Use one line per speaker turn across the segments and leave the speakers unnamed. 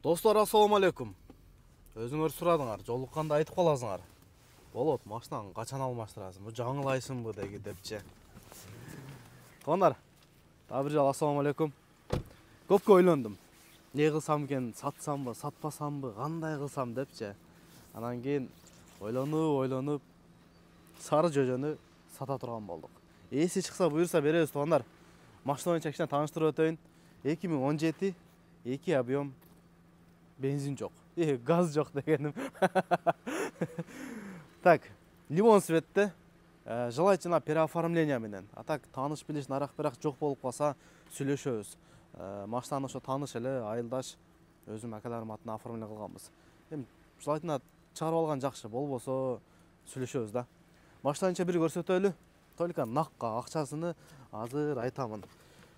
Достар, ассаламу алейкум. Өзүңөр сурадыңар, жолукканда айтып каласыңар. Болот, машинаны качан алмаштырасың? Бу жаңылайсыңбы деги депчи. Туугандар, дагы бир жолу ассаламу алейкум. Көпкө ойлондум. Не кылсам экен, сатсамбы, сатпасамбы, кандай кылсам депчи. Анан кийин ойлонуп, сары жөжөнү сата турган болдук. Эси чыкса буюрса беребиз, туугандар. Машина боюнча кичине тааныштырып өтөйүн. 2017 2 объем бензин жок. Газ жок дегеним. Так, лимон светте. Желательно переоформление менен. А так тааныш билиш нарак-бирак жок болуп калса сүйлөшөбүз. Машинаны ошо тааныш эле, айылдаш өзүм акаларым атына оформление кылганбыз. Эми желательно чыгарып алган жакшы, болбосо сүйлөшөбүз да. Машинанча бир көрсөтөлү. Только накка акчасыны азыр айтамын.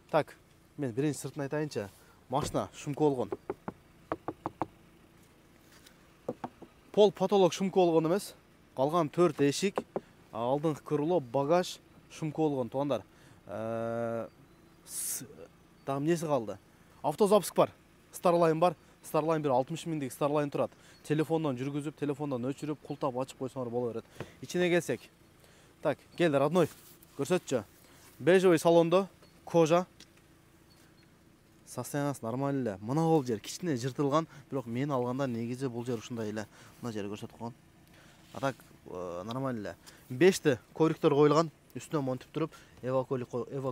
Так, мен биринчи сыртын айтайынчы. Машина шумка болгон. Пол потолок шумка болгон эмес. Калган 4 эшик, алдыңкы крыло, багаж шумка болгон, туугандар. Дагы эмнеси калды? Автозапуск бар. Starline бар. Starline бир 60 миңдик Starline турат. Телефондон жүргүзүп, телефондон өчүрүп, култап ачып койсоңор боло берет. Ичине келсек. Так, кел родной. Көрсөтчү. Бежевый салондо, кожа. Состояниясы нормально эле. Мына бул жер кичине жыртылган, бирок мен алганда негизи бул жер ушундай эле. Мына жери көрсөтүп койгон. А так нормально эле. 5 ковриктер коюлган, үстүнө монтип туруп, эва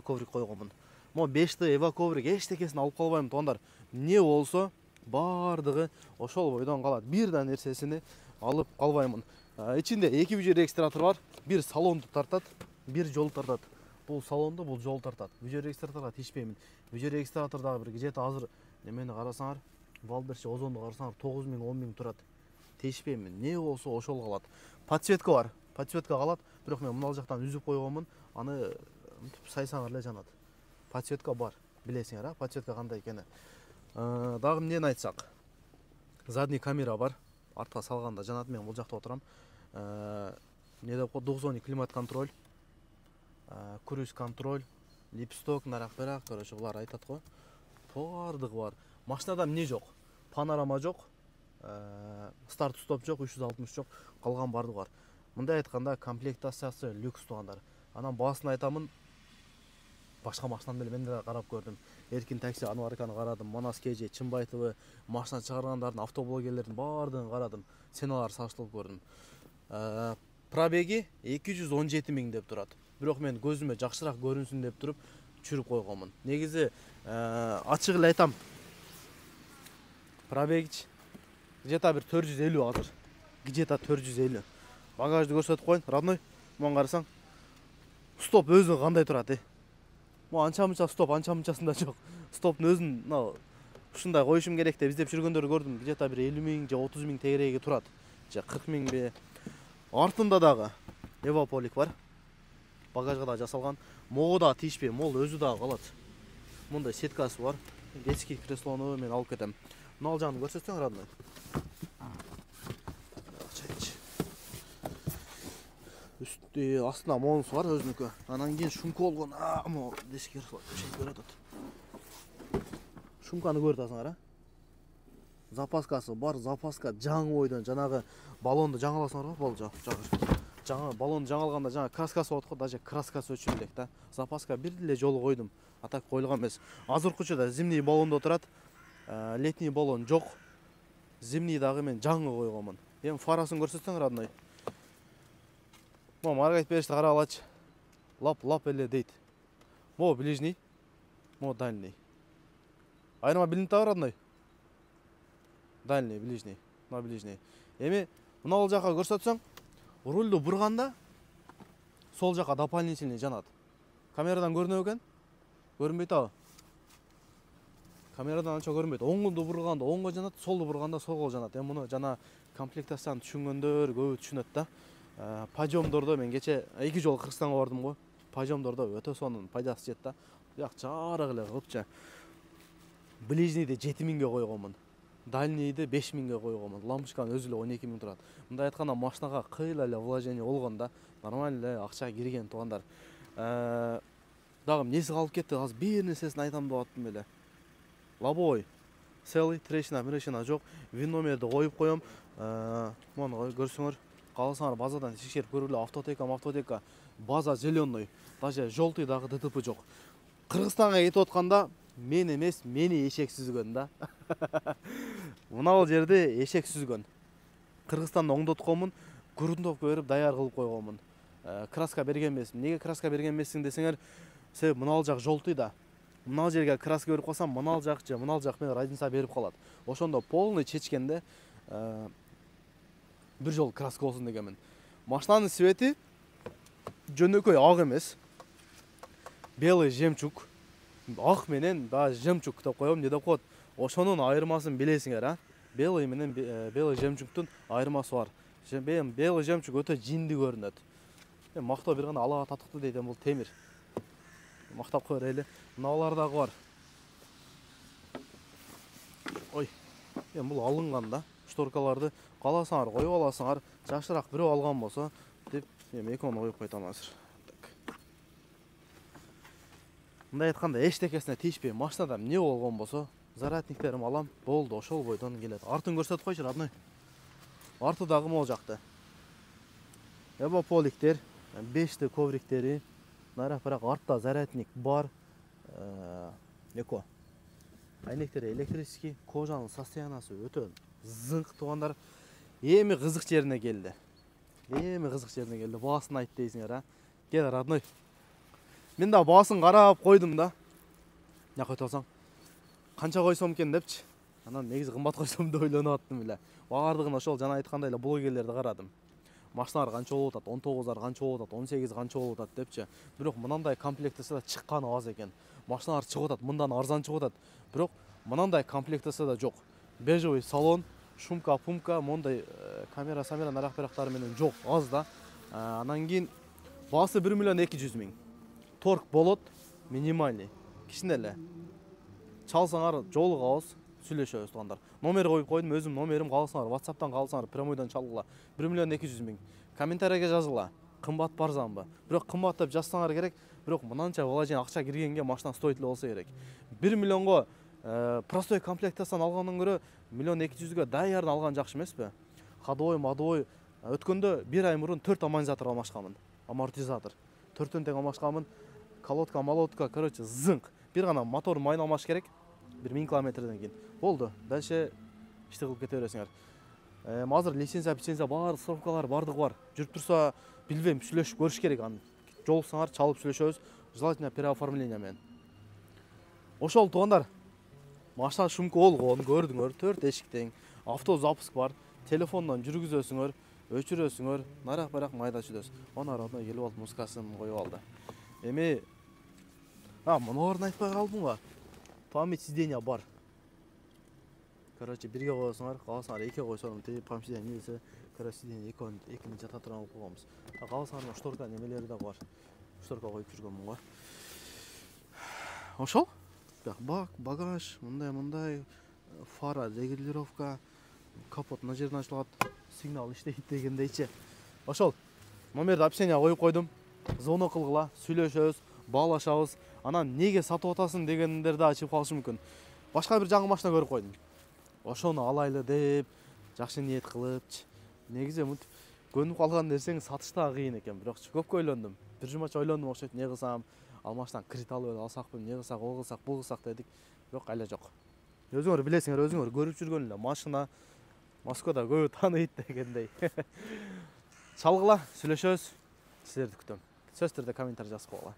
коврик койгонмун. Мо 5 эва коврик эчтекесин алып калбайм, туугандар. Эмне болсо бардыгы ошол бойдон калат. Бир да нерсесини алып калбаймын. Ичинде 2 бүжө регистратор бар. Бир салонду тартат, бир жол тартат. Бул салонду, бул жол тартат. Бүжө регистраторго тийишпеймин. Бүжө регистратор дагы бир где-то азыр немени карасаңар, Валберчи озонду карасаңар 9 миң, 10 миң турат. Тийишпеймин. Не болсо ошол калат. Подсветка бар. Подсветка калат, бирок мен мына жактан үзүп койгонмун. Аны сайсаңар эле жанат. Подсветка бар. Билесиңер, подсветка кандай экени. Дагы эмнени айтсак? Задний камера бар. Артка салганда жанат, мен бул жакта отурам. Не деп кой, двухзонный климат контроль. Круиз контроль, липсток, нарак-бирак, короче, булар айтат го. Бардыгы бар. Машинада эмне жок? Панорама жок. Старт-стоп жок, 360 жок. Калган бардыгы бар. Мындай айтканда комплектациясы люкс, туугандар. Анан баасын айтамын. Башка машинаны деле мен да карап көрдүм. Эркин такси, Анварканы карадым, Манас КЖ, Чынбайтовы, машина чыгаргандардын, автоблогерлердин бардыгын карадым. Ценалар саштырып көрдүм. Пробеги 217 миң деп турат. Бирок мен көзүмө жакшыраак көрүнсүн деп туруп чүрүп койгонмун. Негизи ачык эле айтам. Пробегич где-то бир 450 азыр. Где-то 450. Багажды көрсөтүп коюн, родной. Муну карасаң. Стоп өзү кандай турат, Мо анча-мынча стоп, анча-мынчасында жок. Стоптун өзүн мына ушундай коюшум керек деп издеп жүргөндөрдү көрдүм. Где-то бир 50 миң же 30 миң тегереги турат. Же 40 миңби. Артында дагы эваполик бар. Багажга да жасалган. Мого да тийишпей, мол өзү да калат. Мындай сеткасы бар. Детский креслону мен алып кетем. Мына ал жагын көрсөтсөң, родной. Үстү астына монусу бар өзүнүкү. Анан кийин шумка болгон. Мо детский кресло көрөт атат. Шумканы көрүп атасыңар, Запаскасы бар, запаска жаңы бойдон, жанагы баллонду жаңыласыңар го, жаңы баллонду жаңалганда жаңа краскасы болот го, даже краскасы өчүп элек да. Запаска бир эле жолу койдум. А так коюлган эмес. Азыркыча зимний баллондо турат. Летний баллон жок. Зимний дагы мен жаңы койгонмун. Эми фарасын көрсөтсөң, родной. Мо маргайт беришти карап алачы. Лап эле дейт. Мо ближний, мо дальний. Айырма билинип атабы, родной? Дальний, ближний, мына ближний. Эми мына ал жака көрсөтсөң, рульду бурганда сол жака дополнительный жанат. Камерадан көрүнөбү экен? Көрүнбөйт абы. Камерадан анча көрүнбөйт. Оңду бурганда оңго жанат, солду бурганда солго жанат. Эми муну жана комплектацияны түшүнгөндөр көбү түшүнөт да. Пажомдордо мен кече 2 жолу Кыргызстанга бардым го. Пажомдордо өтө сонун пайдасы жет да. Бияк жарык эле кылыпчы. Ближнийди 7 миңге койгонмун. Дальнийди 5 миңге койгонмун. Лампочканын өзү эле 12 миң турат. Мындай айтканда машинага кыйла эле вложение болгон да. Нормально эле акча кирген, туугандар. Дагы эмнеси калып кетти? Азыр бир нерсесин айтам деп аттым эле. Лобовой целый, трешина жоқ. Вин номерді қойып қоям. Мұны көрсіңір. Қаласаңар базадан тексеріп көрілі. Автотека. База зеленый. Даже желтыйдағы ДТП жоқ. Қырғызстанға кетіп отқанда мен емес, мені ешек сүзген да. Мынау жерде ешек сүзген. Қырғызстанды оңдатып қоймын, грунтовка беріп даяр қылып қойғанмын. Краска берген емеспін. Неге краска берген емессің десеңер, себебі мынау жақ жолтыйда. Мынау жерге краска беріп қойсам, мынау жақпен разница беріп қалады. Ошондо полный чечкенде бір жол краска болсын дегенмін. Машинаның свети жөнөкөй ак емес. Белый жемчуг. Ак менен да жемчуг деп коем, не деп коет. Ошонун айырмасын билесиңер, а? Белый менен белый жемчугтун айырмасы бар. Белый жемчуг өтө жинди көрүнөт. Мактоо бир гана алага татыктуу дейден бул темир. Мактап коер эле. Мыналар дагы бар. Ой. Бул алынган да. Шторкаларды кааласаңар коюп аласыңар. Жакшыраак бирөө алган болсо деп экөөнү коюп койтам азыр. Мындай айтканда эчтекесине тийишпей машинада эмне болгон болсо, заратниктерим алам, болду, ошол бойдон келет. Артын көрсөтүп койчу, родной. Арты дагы могул жакты. Поликтер, 5 ковриктери, бирок артта заратник бар. Эко. Айнектери электрический, кожанын состояниясы өтө зыңк туугандар. Эми кызык жерине келди. Баасын айт дейсиңер, а? Кел, родной. Мен да баасын карап койдум да. Жакка өтүп алсаң, канча койсом экен депчи. Анан негизи кымбат койсом деп ойлонуп аттым эле. Баардыгын ошол жана айткандай эле блогерлерди карадым. Машиналар канча болуп атат, 19-ар канча болуп атат, 18 канча болуп атат депчи. Бирок мынандай комплектесе да чыкканы аз экен. Машиналар чыгып атат, мындан арзан чыгып атат. Бирок мынандай комплектесе да жок. Бежевый салон, шумка, мондай камера нарак-барактары менен жок, аз да. Анан кийин баасы 1 миллион 200 миң. Торг болот, минимальный. Кичине эле. Чалсаңар жолугабыз, сүйлөшөбүз туугандар. Номер коюп койдум, өзүм номерим, кааласаңар WhatsApp'тан кааласаңар прямойдон чалгыла. 1 миллион 200 миң. Комментарийге жазгыла. Кымбат барзамбы? Бирок кымбат деп жазсаңар керек. Бирок мынанча балажен акча киргенге машина стоит эле болсо керек. 1 миллионго простой комплектацияны алгандан көрө 1 миллион 200га даярын алган жакшы эмеспи? Ходовой, модовой. Өткөндө 1 ай мурун 4 амортизатор алмашканмын. Амортизатор. 4төн тең алмашканмын. Колодка, короче, зыңк. Бир гана мотор майын алмаш керек. 1000 километрден кийин. Болду. Дальше ишти кылып кете бересиңер. Азыр лицензия баардык справкалар бардыгы бар. Жүрүп турса, билбейм, сүйлөшүп көрүш керек. Аны жолуксаңар чалып сүйлөшөбүз. Желательно переоформление менен. Ошол туугандар. Машина шумка болгон, көрдүңөр, 4 эшиктең. Авто запуск бар. Телефондон жүргүзөсүңөр, өчүрөсүңөр, нарак-барак майда чүдөс. Ана родной келип алып музыкасын коюп алды. Эми муну айтпай калдым го. Память сиденья бар. Короче, бирге коесуңар, кааласаңар эки койсоң, память сиденье десе, короче, сиденье экини жата турган кылып коебуз. Кааласаңар шторка немелери да бар. Шторка коюп жүргөнмүн го. Ошол? Бак, багаж, мындай, фара, регулировка, капот мына жерден ачылат, сигнал иштейт дегендейчи. Ошол. Номерди описание коюп койдум. Звонок кылгыла, сүйлөшөбүз, баалашабыз. Анан неге сатып атасың дегендерди ачып калышы мүмкүн. Башка бир жаңы машина көрүп койдум. Ошону алайлы деп, жакшы ниет кылыпчы. Негизи мынтип көнүп калган десең сатышта кыйын экен, бирок көпкө ойлондум. Бир жумача ойлондум окшойт, не кылсам, ал машинаны кредит алып алсакпы, не кылсак, ол кылсак, бул кылсак дедик. Бирок айла жок. Өзүңөр билесиңер, өзүңөр көрүп жүргөн эле машина Москвада көбү тааныйт дегендей. Чалгыла, сүйлөшөбүз. Силерди күтөм. Сөз түрдө комментарий жазып койгула.